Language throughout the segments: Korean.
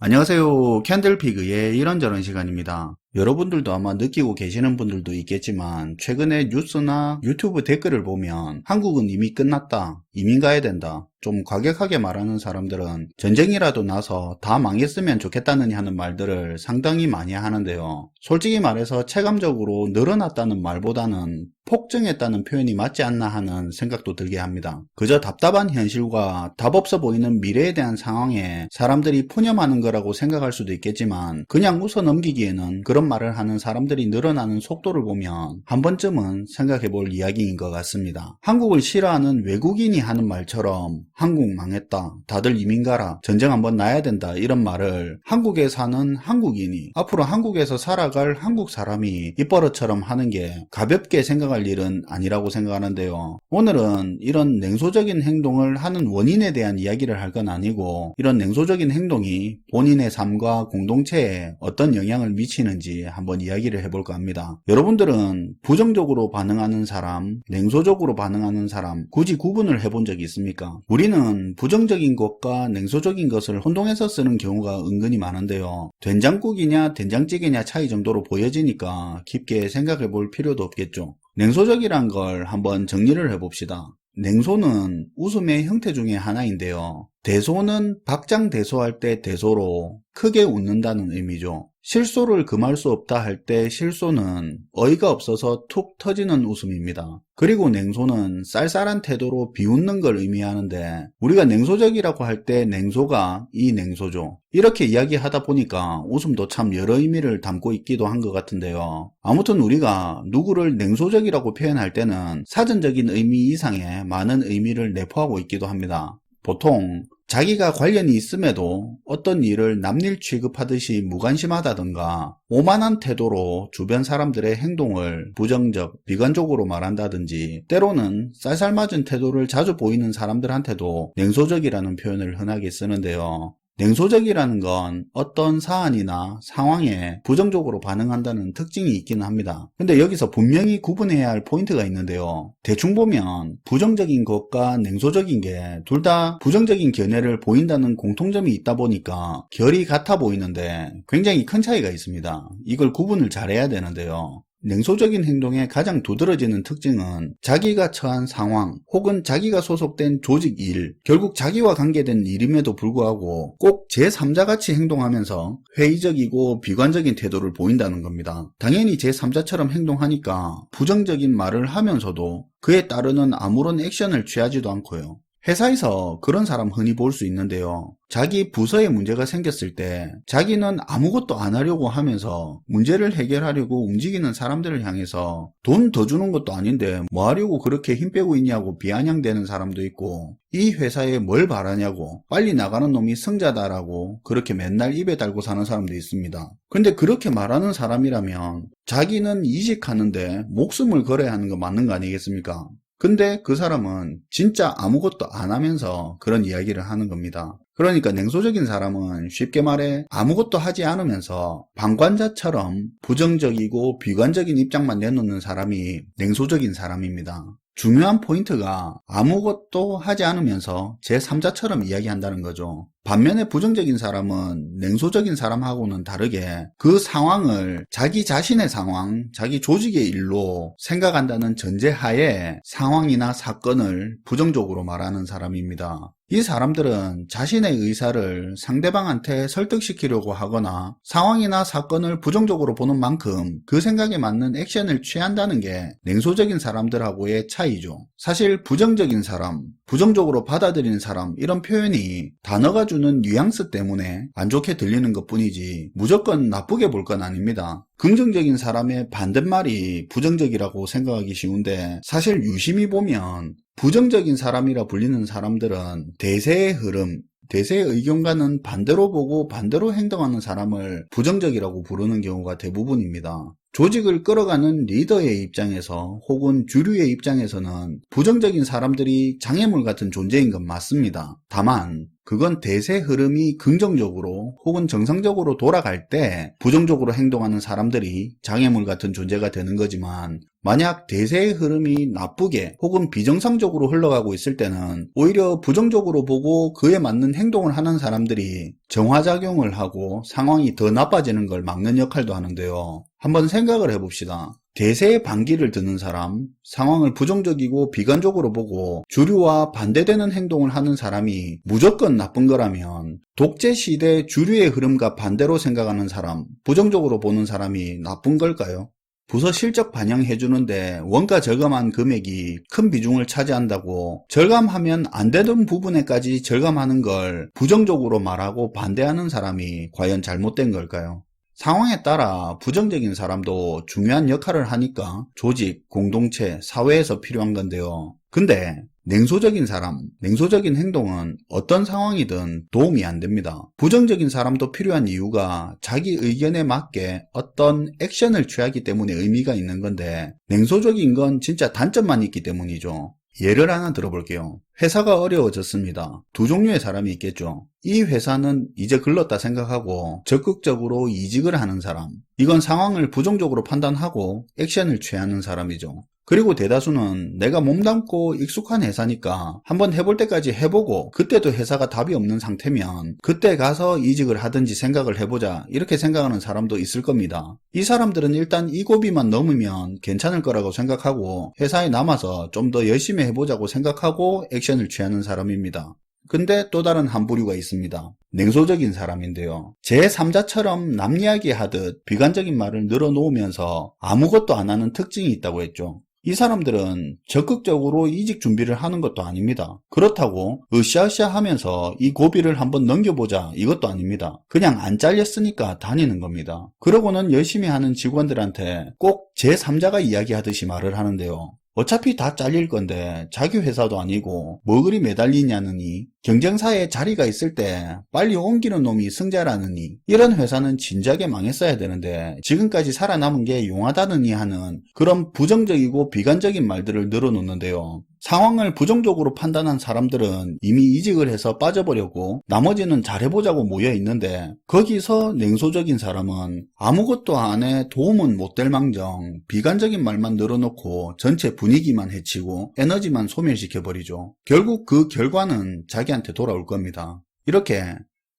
안녕하세요. 캔들피그의 이런저런 시간입니다. 여러분들도 아마 느끼고 계시는 분들도 있겠지만 최근에 뉴스나 유튜브 댓글을 보면 한국은 이미 끝났다, 이민 가야 된다, 좀 과격하게 말하는 사람들은 전쟁이라도 나서 다 망했으면 좋겠다느니 하는 말들을 상당히 많이 하는데요. 솔직히 말해서 체감적으로 늘어났다는 말보다는 폭증했다는 표현이 맞지 않나 하는 생각도 들게 합니다. 그저 답답한 현실과 답 없어 보이는 미래에 대한 상황에 사람들이 푸념하는 거라고 생각할 수도 있겠지만 그냥 웃어 넘기기에는 그런 말을 하는 사람들이 늘어나는 속도를 보면 한 번쯤은 생각해 볼 이야기인 것 같습니다. 한국을 싫어하는 외국인이 하는 말처럼 한국 망했다, 다들 이민 가라, 전쟁 한번 나야 된다, 이런 말을 한국에 사는 한국인이, 앞으로 한국에서 살아갈 한국 사람이 입버릇처럼 하는 게 가볍게 생각할 일은 아니라고 생각하는데요. 오늘은 이런 냉소적인 행동을 하는 원인에 대한 이야기를 할 건 아니고 이런 냉소적인 행동이 본인의 삶과 공동체에 어떤 영향을 미치는지 한번 이야기를 해볼까 합니다. 여러분들은 부정적으로 반응하는 사람, 냉소적으로 반응하는 사람 굳이 구분을 해본 적이 있습니까? 우리는 부정적인 것과 냉소적인 것을 혼동해서 쓰는 경우가 은근히 많은데요. 된장국이냐 된장찌개냐 차이 정도로 보여지니까 깊게 생각해 볼 필요도 없겠죠. 냉소적이란 걸 한번 정리를 해봅시다. 냉소는 웃음의 형태 중에 하나인데요. 대소는 박장대소할 때 대소로 크게 웃는다는 의미죠. 실소를 금할 수 없다 할 때 실소는 어이가 없어서 툭 터지는 웃음입니다. 그리고 냉소는 쌀쌀한 태도로 비웃는 걸 의미하는데 우리가 냉소적이라고 할 때 냉소가 이 냉소죠. 이렇게 이야기하다 보니까 웃음도 참 여러 의미를 담고 있기도 한 것 같은데요. 아무튼 우리가 누구를 냉소적이라고 표현할 때는 사전적인 의미 이상의 많은 의미를 내포하고 있기도 합니다. 보통 자기가 관련이 있음에도 어떤 일을 남일 취급하듯이 무관심하다든가 오만한 태도로 주변 사람들의 행동을 부정적, 비관적으로 말한다든지 때로는 쌀쌀맞은 태도를 자주 보이는 사람들한테도 냉소적이라는 표현을 흔하게 쓰는데요. 냉소적이라는 건 어떤 사안이나 상황에 부정적으로 반응한다는 특징이 있기는 합니다. 근데 여기서 분명히 구분해야 할 포인트가 있는데요. 대충 보면 부정적인 것과 냉소적인 게 둘 다 부정적인 견해를 보인다는 공통점이 있다 보니까 결이 같아 보이는데 굉장히 큰 차이가 있습니다. 이걸 구분을 잘해야 되는데요. 냉소적인 행동의 가장 두드러지는 특징은 자기가 처한 상황 혹은 자기가 소속된 조직 일, 결국 자기와 관계된 일임에도 불구하고 꼭 제3자같이 행동하면서 회의적이고 비관적인 태도를 보인다는 겁니다. 당연히 제3자처럼 행동하니까 부정적인 말을 하면서도 그에 따르는 아무런 액션을 취하지도 않고요. 회사에서 그런 사람 흔히 볼 수 있는데요. 자기 부서에 문제가 생겼을 때 자기는 아무것도 안 하려고 하면서 문제를 해결하려고 움직이는 사람들을 향해서 돈 더 주는 것도 아닌데 뭐 하려고 그렇게 힘 빼고 있냐고 비아냥대는 사람도 있고, 이 회사에 뭘 바라냐고 빨리 나가는 놈이 승자다라고 그렇게 맨날 입에 달고 사는 사람도 있습니다. 근데 그렇게 말하는 사람이라면 자기는 이직하는데 목숨을 걸어야 하는 거 맞는 거 아니겠습니까? 근데 그 사람은 진짜 아무것도 안 하면서 그런 이야기를 하는 겁니다. 그러니까 냉소적인 사람은 쉽게 말해 아무것도 하지 않으면서 방관자처럼 부정적이고 비관적인 입장만 내놓는 사람이 냉소적인 사람입니다. 중요한 포인트가 아무것도 하지 않으면서 제3자처럼 이야기한다는 거죠. 반면에 부정적인 사람은 냉소적인 사람하고는 다르게 그 상황을 자기 자신의 상황, 자기 조직의 일로 생각한다는 전제하에 상황이나 사건을 부정적으로 말하는 사람입니다. 이 사람들은 자신의 의사를 상대방한테 설득시키려고 하거나 상황이나 사건을 부정적으로 보는 만큼 그 생각에 맞는 액션을 취한다는 게 냉소적인 사람들하고의 차이죠. 사실 부정적인 사람, 부정적으로 받아들이는 사람, 이런 표현이 단어가 주는 뉘앙스 때문에 안 좋게 들리는 것 뿐이지 무조건 나쁘게 볼 건 아닙니다. 긍정적인 사람의 반대말이 부정적이라고 생각하기 쉬운데 사실 유심히 보면 부정적인 사람이라 불리는 사람들은 대세의 흐름, 대세의 의견과는 반대로 보고 반대로 행동하는 사람을 부정적이라고 부르는 경우가 대부분입니다. 조직을 끌어가는 리더의 입장에서 혹은 주류의 입장에서는 부정적인 사람들이 장애물 같은 존재인 건 맞습니다. 다만 그건 대세 흐름이 긍정적으로 혹은 정상적으로 돌아갈 때 부정적으로 행동하는 사람들이 장애물 같은 존재가 되는 거지만, 만약 대세의 흐름이 나쁘게 혹은 비정상적으로 흘러가고 있을 때는 오히려 부정적으로 보고 그에 맞는 행동을 하는 사람들이 정화작용을 하고 상황이 더 나빠지는 걸 막는 역할도 하는데요. 한번 생각을 해봅시다. 대세의 반기를 드는 사람, 상황을 부정적이고 비관적으로 보고 주류와 반대되는 행동을 하는 사람이 무조건 나쁜 거라면, 독재 시대 주류의 흐름과 반대로 생각하는 사람, 부정적으로 보는 사람이 나쁜 걸까요? 부서 실적 반영해주는데 원가 절감한 금액이 큰 비중을 차지한다고 절감하면 안 되던 부분에까지 절감하는 걸 부정적으로 말하고 반대하는 사람이 과연 잘못된 걸까요? 상황에 따라 부정적인 사람도 중요한 역할을 하니까 조직, 공동체, 사회에서 필요한 건데요. 근데 냉소적인 사람, 냉소적인 행동은 어떤 상황이든 도움이 안 됩니다. 부정적인 사람도 필요한 이유가 자기 의견에 맞게 어떤 액션을 취하기 때문에 의미가 있는 건데, 냉소적인 건 진짜 단점만 있기 때문이죠. 예를 하나 들어볼게요. 회사가 어려워졌습니다. 두 종류의 사람이 있겠죠. 이 회사는 이제 글렀다 생각하고 적극적으로 이직을 하는 사람, 이건 상황을 부정적으로 판단하고 액션을 취하는 사람이죠. 그리고 대다수는 내가 몸담고 익숙한 회사니까 한번 해볼 때까지 해보고 그때도 회사가 답이 없는 상태면 그때 가서 이직을 하든지 생각을 해보자, 이렇게 생각하는 사람도 있을 겁니다. 이 사람들은 일단 이 고비만 넘으면 괜찮을 거라고 생각하고 회사에 남아서 좀 더 열심히 해보자고 생각하고 액션을 취하는 사람입니다. 근데 또 다른 한 부류가 있습니다. 냉소적인 사람인데요. 제3자처럼 남 이야기하듯 비관적인 말을 늘어놓으면서 아무것도 안 하는 특징이 있다고 했죠. 이 사람들은 적극적으로 이직 준비를 하는 것도 아닙니다. 그렇다고 으쌰으쌰 하면서 이 고비를 한번 넘겨보자, 이것도 아닙니다. 그냥 안 잘렸으니까 다니는 겁니다. 그러고는 열심히 하는 직원들한테 꼭 제3자가 이야기하듯이 말을 하는데요. 어차피 다 잘릴 건데 자기 회사도 아니고 뭐 그리 매달리냐느니, 경쟁사에 자리가 있을 때 빨리 옮기는 놈이 승자라느니, 이런 회사는 진작에 망했어야 되는데 지금까지 살아남은 게 용하다느니 하는 그런 부정적이고 비관적인 말들을 늘어놓는데요. 상황을 부정적으로 판단한 사람들은 이미 이직을 해서 빠져버렸고 나머지는 잘해보자고 모여있는데, 거기서 냉소적인 사람은 아무것도 안 해 도움은 못 될 망정 비관적인 말만 늘어놓고 전체 분위기만 해치고 에너지만 소멸시켜버리죠. 결국 그 결과는 자기한테 돌아올 겁니다. 이렇게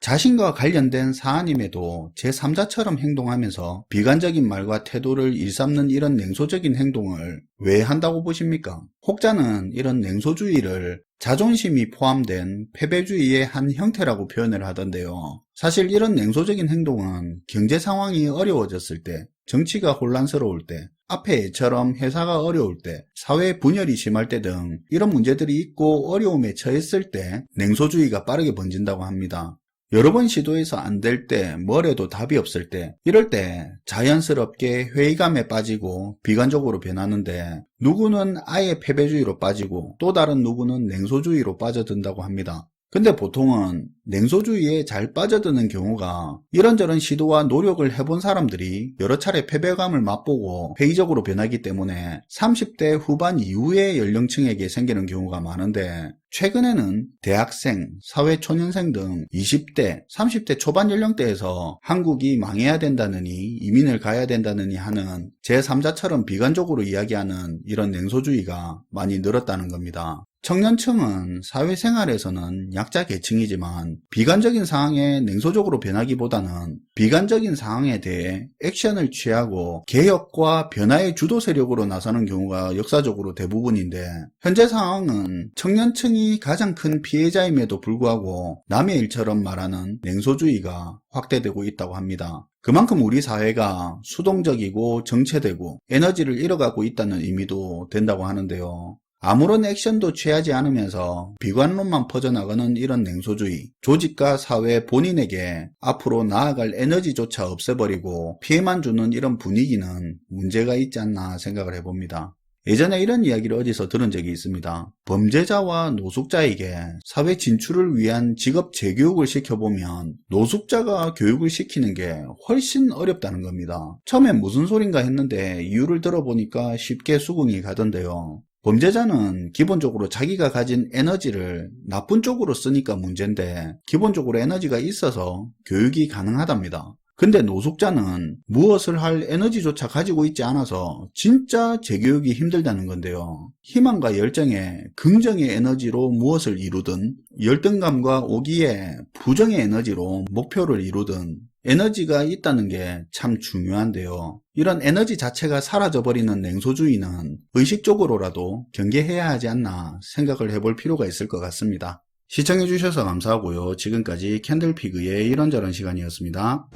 자신과 관련된 사안임에도 제3자처럼 행동하면서 비관적인 말과 태도를 일삼는 이런 냉소적인 행동을 왜 한다고 보십니까? 혹자는 이런 냉소주의를 자존심이 포함된 패배주의의 한 형태라고 표현을 하던데요. 사실 이런 냉소적인 행동은 경제 상황이 어려워졌을 때, 정치가 혼란스러울 때, 앞에 애처럼 회사가 어려울 때, 사회 분열이 심할 때 등 이런 문제들이 있고 어려움에 처했을 때 냉소주의가 빠르게 번진다고 합니다. 여러 번 시도해서 안 될 때, 뭘 해도 답이 없을 때, 이럴 때 자연스럽게 회의감에 빠지고 비관적으로 변하는데, 누구는 아예 패배주의로 빠지고 또 다른 누구는 냉소주의로 빠져든다고 합니다. 근데 보통은 냉소주의에 잘 빠져드는 경우가 이런저런 시도와 노력을 해본 사람들이 여러 차례 패배감을 맛보고 회의적으로 변하기 때문에 30대 후반 이후의 연령층에게 생기는 경우가 많은데, 최근에는 대학생, 사회초년생 등 20대, 30대 초반 연령대에서 한국이 망해야 된다느니 이민을 가야 된다느니 하는 제3자처럼 비관적으로 이야기하는 이런 냉소주의가 많이 늘었다는 겁니다. 청년층은 사회생활에서는 약자 계층이지만 비관적인 상황에 냉소적으로 변하기보다는 비관적인 상황에 대해 액션을 취하고 개혁과 변화의 주도 세력으로 나서는 경우가 역사적으로 대부분인데, 현재 상황은 청년층이 가장 큰 피해자임에도 불구하고 남의 일처럼 말하는 냉소주의가 확대되고 있다고 합니다. 그만큼 우리 사회가 수동적이고 정체되고 에너지를 잃어가고 있다는 의미도 된다고 하는데요. 아무런 액션도 취하지 않으면서 비관론만 퍼져나가는 이런 냉소주의, 조직과 사회 본인에게 앞으로 나아갈 에너지조차 없애버리고 피해만 주는 이런 분위기는 문제가 있지 않나 생각을 해봅니다. 예전에 이런 이야기를 어디서 들은 적이 있습니다. 범죄자와 노숙자에게 사회 진출을 위한 직업 재교육을 시켜보면 노숙자가 교육을 시키는 게 훨씬 어렵다는 겁니다. 처음엔 무슨 소린가 했는데 이유를 들어보니까 쉽게 수긍이 가던데요. 범죄자는 기본적으로 자기가 가진 에너지를 나쁜 쪽으로 쓰니까 문제인데 기본적으로 에너지가 있어서 교육이 가능하답니다. 근데 노숙자는 무엇을 할 에너지조차 가지고 있지 않아서 진짜 재교육이 힘들다는 건데요. 희망과 열정에 긍정의 에너지로 무엇을 이루든 열등감과 오기에 부정의 에너지로 목표를 이루든 에너지가 있다는 게 참 중요한데요. 이런 에너지 자체가 사라져버리는 냉소주의는 의식적으로라도 경계해야 하지 않나 생각을 해볼 필요가 있을 것 같습니다. 시청해주셔서 감사하고요. 지금까지 캔들피그의 이런저런 시간이었습니다.